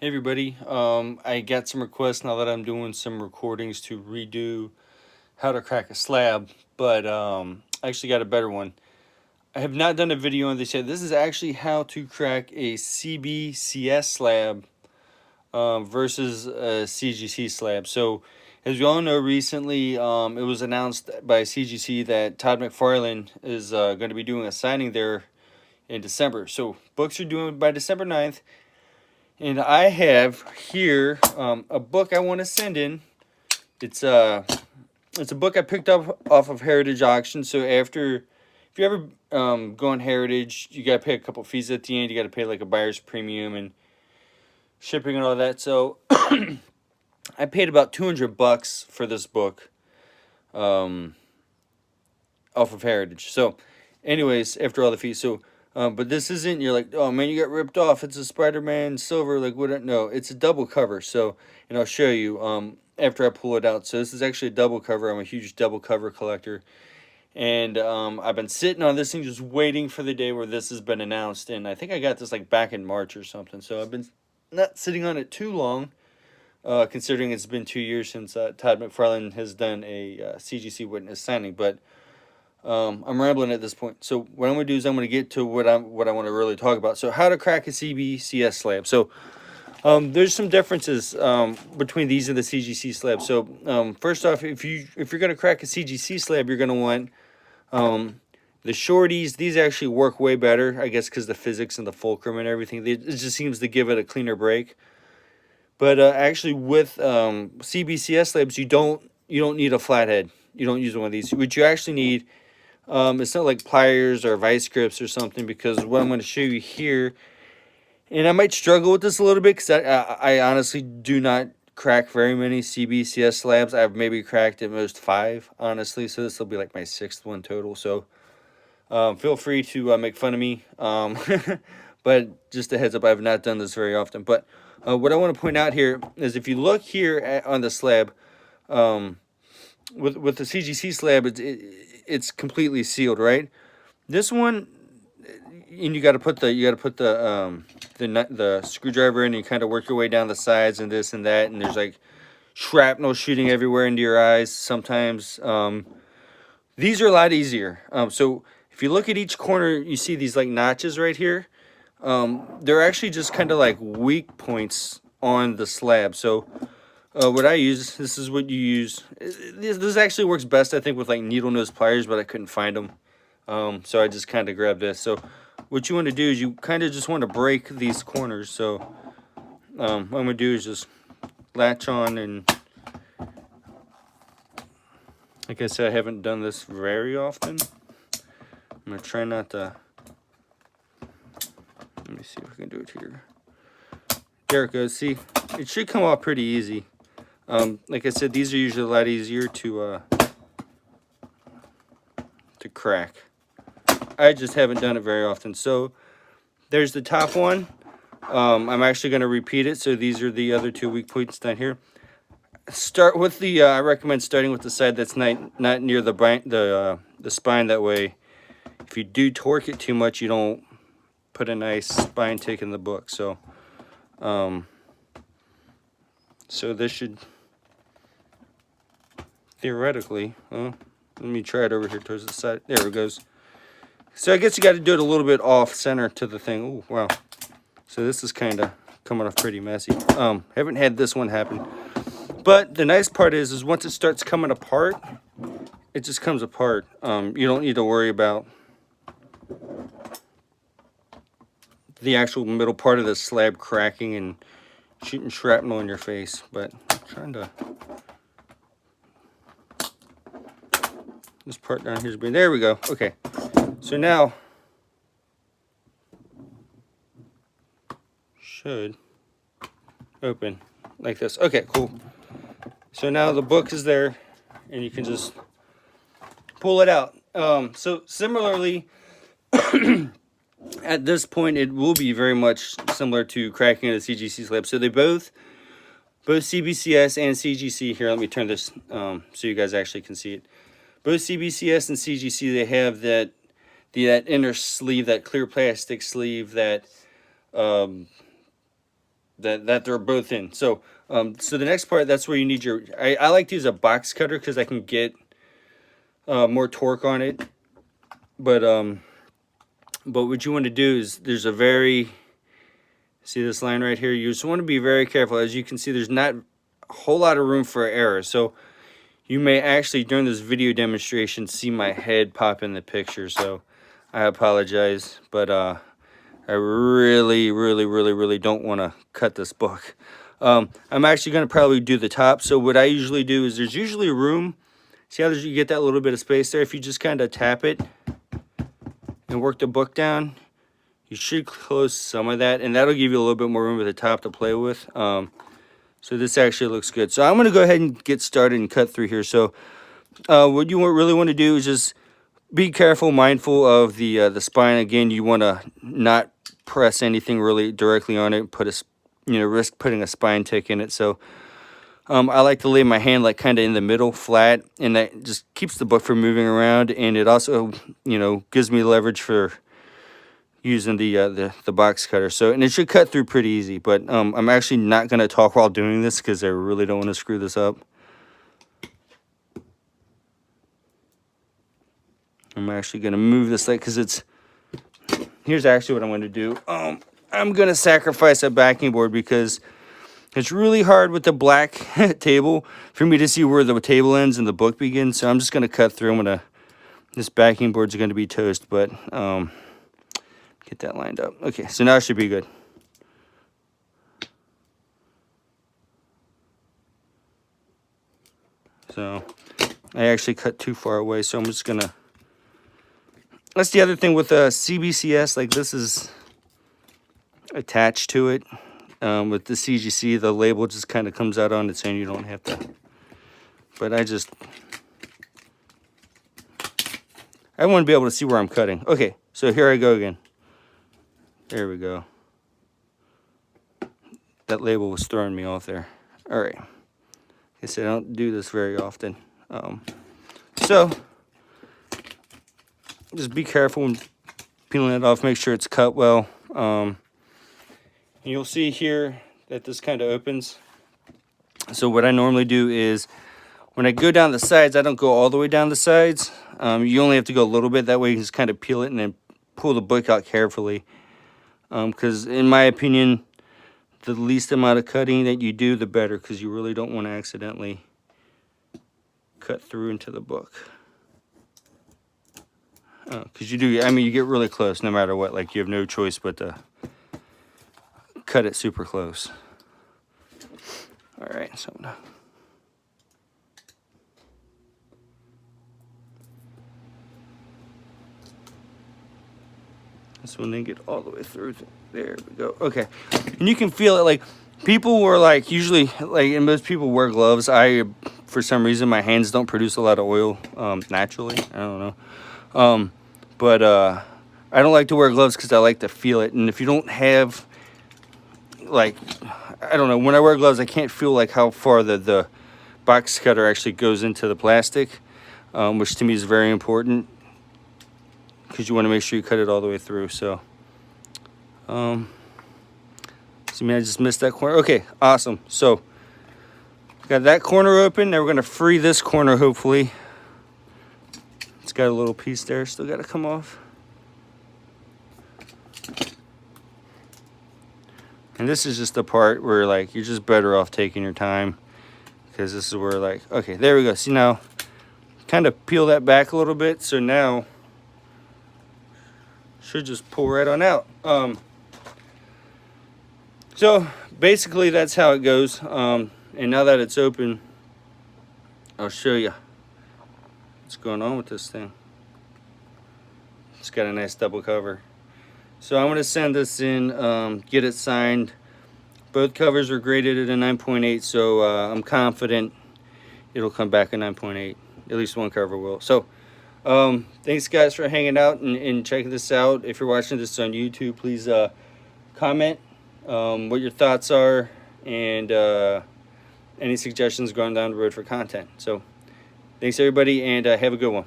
Hey everybody, I got some requests now that I'm doing some recordings to redo how to crack a slab, but I actually got a better one. I have not done a video on this yet. This is actually how to crack a CBCS slab versus a CGC slab. So, as we all know, recently it was announced by CGC that Todd McFarlane is going to be doing a signing there in December. So, books are due by December 9th. And I have here a book I want to send in. It's a it's a book I picked up off of Heritage Auction. So if you ever go on Heritage, you gotta pay a couple fees at the end. You gotta pay like a buyer's premium and shipping and all that. So I paid about $200 for this book um, off of Heritage. So, anyways, after all the fees, but this isn't. You're like, oh man, you got ripped off. It's a Spider-Man silver. Like, what? No, it's a double cover. So, and I'll show you after I pull it out. So this is actually a double cover. I'm a huge double cover collector, and I've been sitting on this thing just waiting for the day where this has been announced. And I think I got this like back in March or something. So I've been not sitting on it too long. Considering it's been 2 years since Todd McFarlane has done a CGC witness signing, but I'm rambling at this point. So what I'm going to do is I'm going to get to what I want to really talk about. So how to crack a CBCS slab. So there's some differences between these and the CGC slab. So first off, if you're going to crack a CGC slab, you're going to want the shorties. These actually work way better, I guess, because the physics and the fulcrum and everything. It just seems to give it a cleaner break. But actually, with CBCS slabs, you don't need a flathead. You don't use one of these. What you actually need, it's not like pliers or vice grips or something, because what I'm going to show you here, and I might struggle with this a little bit because I honestly do not crack very many CBCS slabs. I've maybe cracked at most 5, honestly. So this will be like my 6th one total. So feel free to make fun of me. But just a heads up, I've not done this very often. But what I want to point out here is if you look here on the slab, with the CGC slab, it's completely sealed, right? This one, and you got to put the screwdriver in, and you kind of work your way down the sides and this and that, and there's like shrapnel shooting everywhere into your eyes sometimes. These are a lot easier. So if you look at each corner, you see these like notches right here. They're actually just kind of like weak points on the slab. So what I use, this is what you use. This actually works best, I think, with like needle nose pliers, but I couldn't find them. So I just kind of grabbed this. So what you want to do is you kind of just want to break these corners. So what I'm going to do is just latch on, and like I said, I haven't done this very often. I'm going to try not to. Let me see if we can do it here. There it goes. See, it should come off pretty easy. Like I said, these are usually a lot easier to crack. I just haven't done it very often. So there's the top one. I'm actually going to repeat it. So these are the other 2 weak points down here. Start with the. I recommend starting with the side that's not near the spine. That way, if you do torque it too much, you don't put a nice spine tick in the book. So, so this should theoretically. Let me try it over here towards the side. There it goes. So I guess you got to do it a little bit off center to the thing. Oh wow! So this is kind of coming off pretty messy. Haven't had this one happen. But the nice part is once it starts coming apart, it just comes apart. You don't need to worry about the actual middle part of the slab cracking and shooting shrapnel in your face. But I'm trying to. This part down here is being. There we go. Okay. So now should open like this. Okay, cool. So now the book is there, and you can just pull it out. So similarly, at this point, it will be very much similar to cracking a CGC slab. So they both CBCS and CGC. Here, let me turn this so you guys actually can see it. Both CBCS and CGC, they have that inner sleeve, that clear plastic sleeve that that they're both in. So so the next part, that's where you need your, I like to use a box cutter because I can get more torque on it. But what you want to do is, there's a very, see this line right here, you just want to be very careful. As you can see, there's not a whole lot of room for error. So you may actually, during this video demonstration, see my head pop in the picture. So I apologize, but I really don't want to cut this book. I'm actually going to probably do the top. So what I usually do is, there's usually room. See how you get that little bit of space there? If you just kind of tap it and work the book down, you should close some of that, and that'll give you a little bit more room at the top to play with. So this actually looks good. So I'm going to go ahead and get started and cut through here. So what you really want to do is just be careful, mindful of the spine. Again, you want to not press anything really directly on it. Put a, risk putting a spine tick in it. So I like to lay my hand like kind of in the middle, flat, and that just keeps the book from moving around, and it also, gives me leverage for using the box cutter. So, and it should cut through pretty easy. But I'm actually not going to talk while doing this because I really don't want to screw this up. I'm actually going to move this like, because it's, here's actually what I'm going to do. I'm going to sacrifice a backing board because it's really hard with the black table for me to see where the table ends and the book begins. So I'm just going to cut through. This backing board's going to be toast, but get that lined up. Okay, so now it should be good. So I actually cut too far away, so I'm just going to, that's the other thing with CBCS, like this is attached to it. With the CGC, the label just kind of comes out on its own. You don't have to. But I want to be able to see where I'm cutting. Okay, so here I go again. There we go. That label was throwing me off there. All right. Like I said, I don't do this very often. So just be careful when peeling it off. Make sure it's cut well. You'll see here that this kind of opens. So what I normally do is, when I go down the sides, I don't go all the way down the sides. You only have to go a little bit. That way you can just kind of peel it and then pull the book out carefully. Because in my opinion, the least amount of cutting that you do, the better, because you really don't want to accidentally cut through into the book. Because you do, you get really close no matter what. Like, you have no choice but to cut it super close. All right, so now this one didn't get all the way through. There we go. Okay, and you can feel it. Like, people were like, usually, like, and most people wear gloves. For some reason, my hands don't produce a lot of oil naturally. I don't know. But I don't like to wear gloves because I like to feel it. And if you don't have, like, I don't know, when I wear gloves, I can't feel like how far the box cutter actually goes into the plastic, which to me is very important because you want to make sure you cut it all the way through. So, I just missed that corner. Okay, awesome. So, got that corner open. Now we're going to free this corner, hopefully. It's got a little piece there. Still got to come off. And this is just the part where, like, you're just better off taking your time. Because this is where, like, okay, there we go. See, now, kind of peel that back a little bit. So now, should just pull right on out. So, basically, that's how it goes. And now that it's open, I'll show you what's going on with this thing. It's got a nice double cover. So I'm going to send this in, get it signed. Both covers are graded at a 9.8, so I'm confident it'll come back a 9.8. At least one cover will. So thanks, guys, for hanging out and checking this out. If you're watching this on YouTube, please comment what your thoughts are and any suggestions going down the road for content. So thanks, everybody, and have a good one.